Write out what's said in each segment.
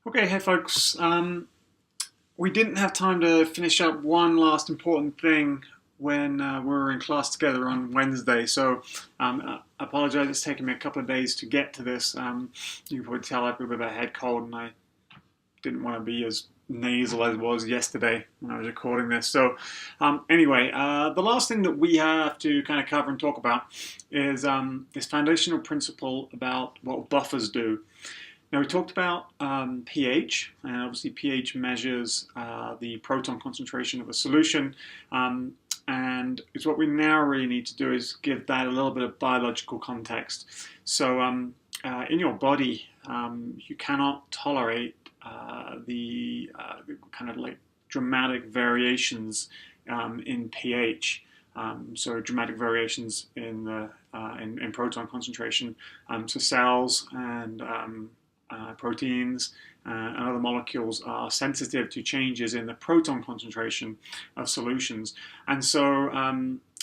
Okay, hey folks. We didn't have time to finish up one last important thing when we were in class together on Wednesday, so I apologize. It's taken me a couple of days to get to this. You can probably tell I've got a bit of a head cold, and I didn't want to be as nasal as I was yesterday when I was recording this. So, anyway, the last thing that we have to kind of cover and talk about is this foundational principle about what buffers do. Now, we talked about pH, and obviously pH measures the proton concentration of a solution, and it's what we now really need to do is give that a little bit of biological context. So in your body, you cannot tolerate the kind of like dramatic variations in pH. So dramatic variations in the in proton concentration. So cells and proteins and other molecules are sensitive to changes in the proton concentration of solutions. And so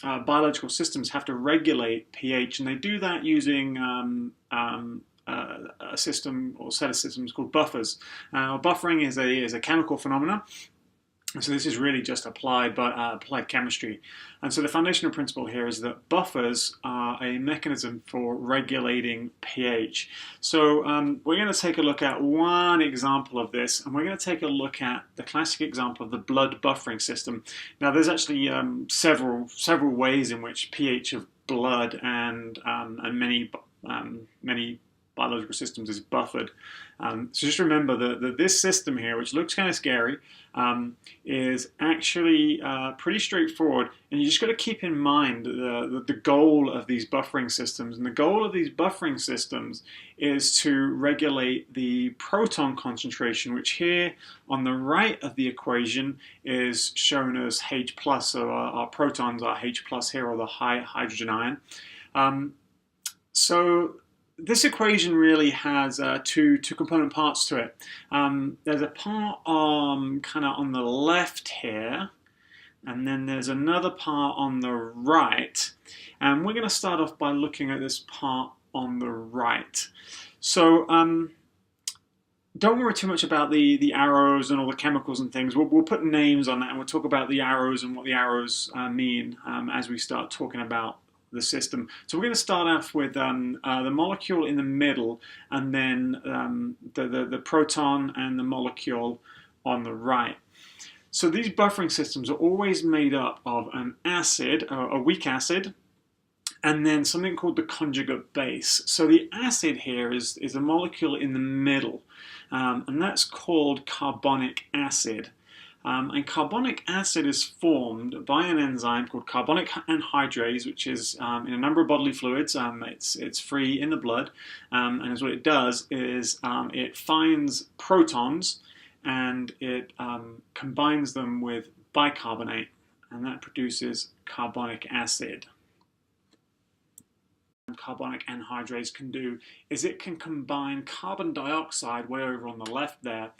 biological systems have to regulate pH, and they do that using a system or set of systems called buffers. Buffering is a chemical phenomenon. So this is really just applied chemistry. And so the foundational principle here is that buffers are a mechanism for regulating pH. So we're going to take a look at one example of this, and we're going to take a look at the classic example of the blood buffering system. Now there's actually several ways in which pH of blood and many biological systems is buffered. So just remember that this system here, which looks kind of scary, is actually pretty straightforward, and you just got to keep in mind the goal of these buffering systems. And the goal of these buffering systems is to regulate the proton concentration, which here on the right of the equation is shown as H+. So our protons are H+ here, or the high hydrogen ion. So this equation really has two component parts to it. There's a part kind of on the left here, and then there's another part on the right. And we're going to start off by looking at this part on the right. So don't worry too much about the arrows and all the chemicals and things. We'll put names on that, and we'll talk about the arrows and what the arrows mean as we start talking about the system. So we're going to start off with the molecule in the middle, and then the proton and the molecule on the right. So these buffering systems are always made up of an acid, a weak acid, and then something called the conjugate base. So the acid here is a molecule in the middle, and that's called carbonic acid. And carbonic acid is formed by an enzyme called carbonic anhydrase, which is in a number of bodily fluids. It's free in the blood, and what it does is it finds protons and it combines them with bicarbonate, and that produces carbonic acid. Carbonic anhydrase can do is it can combine carbon dioxide way over on the left there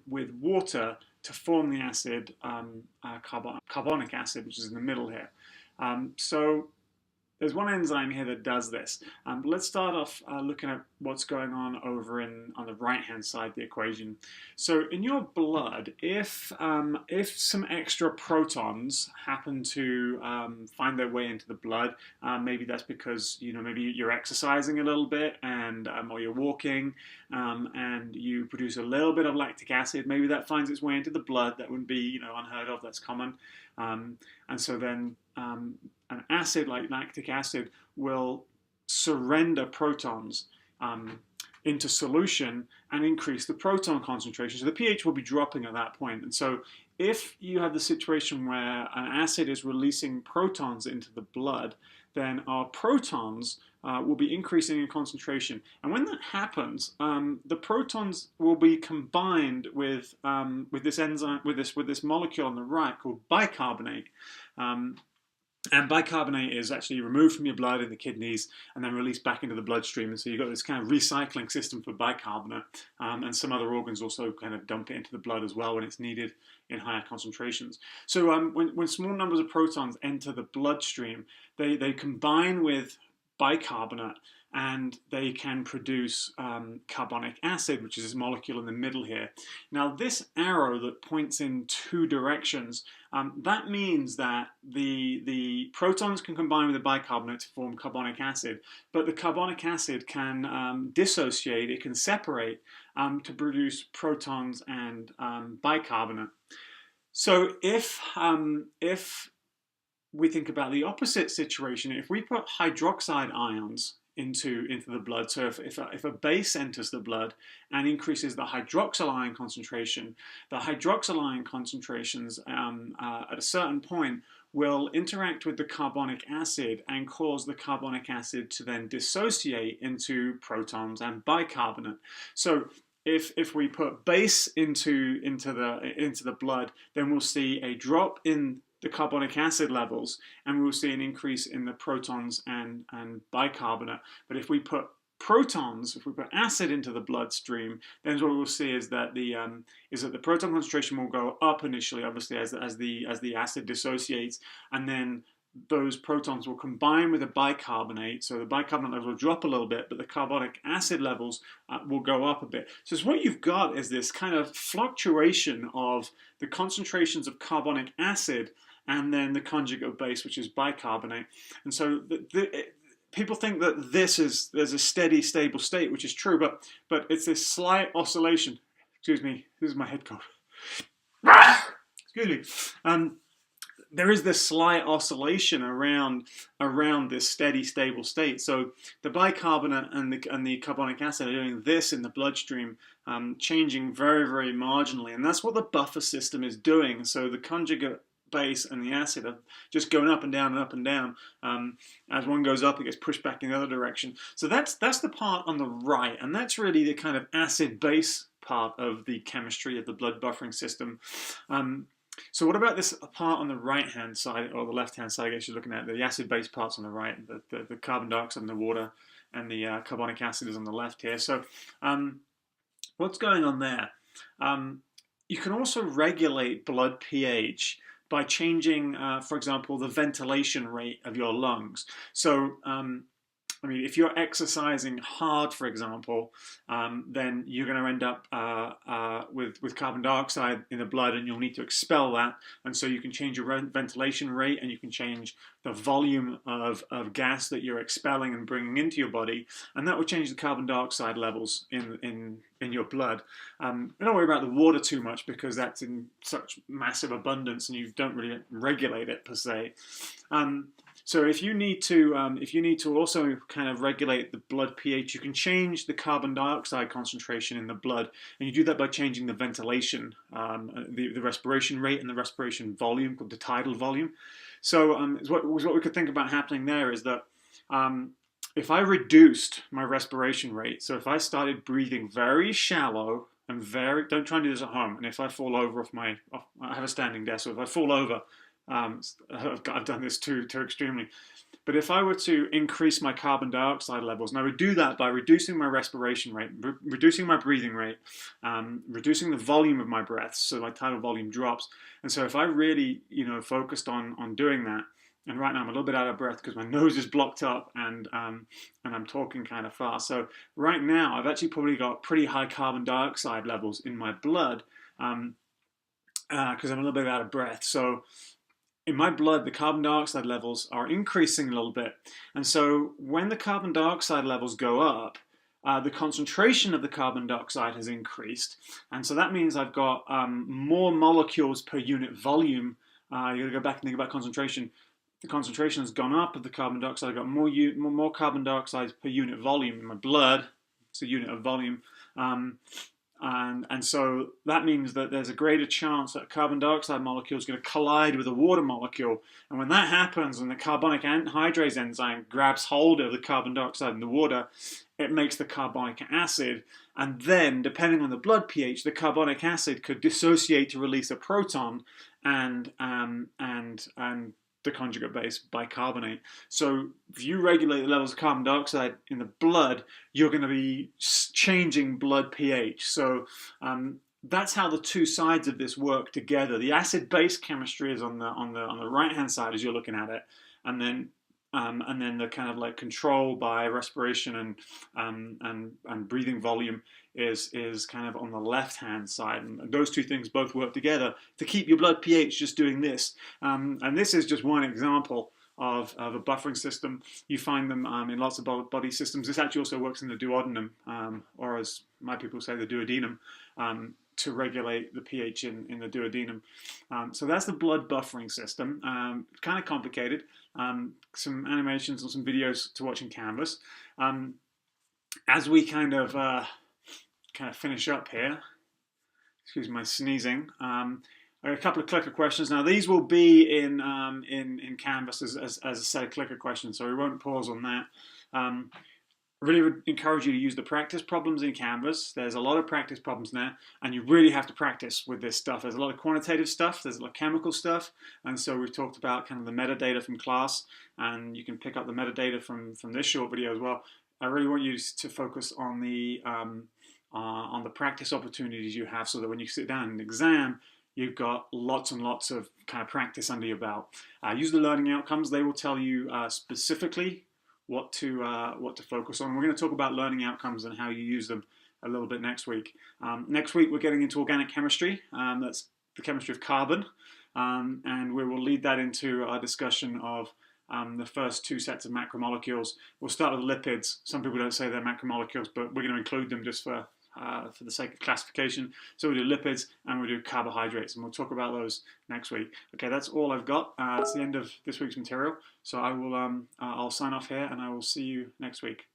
with water to form the acid carbonic acid, which is in the middle here. So there's one enzyme here that does this. Let's start off looking at what's going on over on the right-hand side of the equation. So in your blood, if some extra protons happen to find their way into the blood, maybe that's because maybe you're exercising a little bit and or you're walking and you produce a little bit of lactic acid. Maybe that finds its way into the blood. That wouldn't be unheard of. That's common. And so then an acid like lactic acid will surrender protons into solution and increase the proton concentration. So the pH will be dropping at that point. And so if you have the situation where an acid is releasing protons into the blood, then our protons will be increasing in concentration. And when that happens, the protons will be combined with this enzyme, with this molecule on the right called bicarbonate. And bicarbonate is actually removed from your blood in the kidneys and then released back into the bloodstream. And so you've got this kind of recycling system for bicarbonate. And some other organs also kind of dump it into the blood as well when it's needed in higher concentrations. So when small numbers of protons enter the bloodstream, they combine with bicarbonate and they can produce carbonic acid, which is this molecule in the middle here. Now, this arrow that points in two directions, that means that the protons can combine with the bicarbonate to form carbonic acid, but the carbonic acid can dissociate, it can separate to produce protons and bicarbonate. So if we think about the opposite situation, if we put hydroxide ions into the blood, so if a base enters the blood and increases the hydroxyl ion concentration, the hydroxyl ion concentrations at a certain point will interact with the carbonic acid and cause the carbonic acid to then dissociate into protons and bicarbonate. So if we put base into the blood, then we'll see a drop in the carbonic acid levels, and we'll see an increase in the protons and bicarbonate. But if we put protons, if we put acid into the bloodstream, then what we'll see is that the proton concentration will go up initially, obviously as the acid dissociates, and then those protons will combine with the bicarbonate, so the bicarbonate levels will drop a little bit, but the carbonic acid levels will go up a bit. So what you've got is this kind of fluctuation of the concentrations of carbonic acid and then the conjugate base, which is bicarbonate. And so people think that there's a steady, stable state, which is true, but it's this slight oscillation. Excuse me, this is my head cold. Excuse me. There is this slight oscillation around this steady, stable state. So the bicarbonate and the carbonic acid are doing this in the bloodstream, changing very, very marginally, and that's what the buffer system is doing. So the conjugate base and the acid are just going up and down and up and down. As one goes up, it gets pushed back in the other direction. So that's the part on the right, and that's really the kind of acid-base part of the chemistry of the blood buffering system. So what about this part on the right-hand side, or the left-hand side, I guess you're looking at the acid-base parts on the right, the carbon dioxide and the water, and the carbonic acid is on the left here. So what's going on there? You can also regulate blood pH by changing, for example, the ventilation rate of your lungs. So I mean, if you're exercising hard, for example, then you're going to end up with carbon dioxide in the blood, and you'll need to expel that. And so you can change your ventilation rate, and you can change the volume of gas that you're expelling and bringing into your body, and that will change the carbon dioxide levels in your blood. Don't worry about the water too much, because that's in such massive abundance, and you don't really regulate it per se. So if you need to also kind of regulate the blood pH, you can change the carbon dioxide concentration in the blood, and you do that by changing the ventilation, the respiration rate and the respiration volume, called the tidal volume. So what we could think about happening there is that if I reduced my respiration rate, so if I started breathing very shallow and don't try and do this at home, and if I fall over I have a standing desk, so if I fall over, I've done this too extremely. But if I were to increase my carbon dioxide levels, and I would do that by reducing my respiration rate, reducing my breathing rate, reducing the volume of my breaths, so my tidal volume drops. And so if I really, focused on doing that, and right now I'm a little bit out of breath because my nose is blocked up and I'm talking kind of fast. So right now I've actually probably got pretty high carbon dioxide levels in my blood because I'm a little bit out of breath. So in my blood, the carbon dioxide levels are increasing a little bit. And so when the carbon dioxide levels go up, the concentration of the carbon dioxide has increased. And so that means I've got more molecules per unit volume. You've got to go back and think about concentration. The concentration has gone up of the carbon dioxide. I've got more carbon dioxide per unit volume in my blood. It's a unit of volume. And so that means that there's a greater chance that a carbon dioxide molecule is going to collide with a water molecule. And when that happens, and the carbonic anhydrase enzyme grabs hold of the carbon dioxide in the water, it makes the carbonic acid. And then, depending on the blood pH, the carbonic acid could dissociate to release a proton and the conjugate base bicarbonate. So if you regulate the levels of carbon dioxide in the blood, you're going to be changing blood pH. So that's how the two sides of this work together. The acid-base chemistry is on the right-hand side as you're looking at it, and then and then the kind of like control by respiration and breathing volume is kind of on the left hand side, and those two things both work together to keep your blood pH just doing this. And this is just one example of a buffering system. You find them in lots of body systems. This actually also works in the duodenum, or as my people say, the duodenum, to regulate the pH in the duodenum. So that's the blood buffering system. Kind of complicated. Some animations and some videos to watch in Canvas. As we kind of finish up here, excuse my sneezing. A couple of clicker questions. Now these will be in Canvas as a set of clicker questions, so we won't pause on that. I really would encourage you to use the practice problems in Canvas. There's a lot of practice problems there, and you really have to practice with this stuff. There's a lot of quantitative stuff, there's a lot of chemical stuff, and so we've talked about kind of the metadata from class, and you can pick up the metadata from this short video as well. I really want you to focus on the practice opportunities you have, so that when you sit down in an exam, you've got lots and lots of kind of practice under your belt. Use the learning outcomes. They will tell you specifically what to focus on. We're going to talk about learning outcomes and how you use them a little bit next week. Next week we're getting into organic chemistry. That's the chemistry of carbon, and we will lead that into our discussion of the first two sets of macromolecules. We'll start with lipids. Some people don't say they're macromolecules, but we're going to include them just for the sake of classification. So we do lipids and we do carbohydrates, and we'll talk about those next week. Okay, that's all I've got. It's the end of this week's material. So I'll sign off here, and I will see you next week.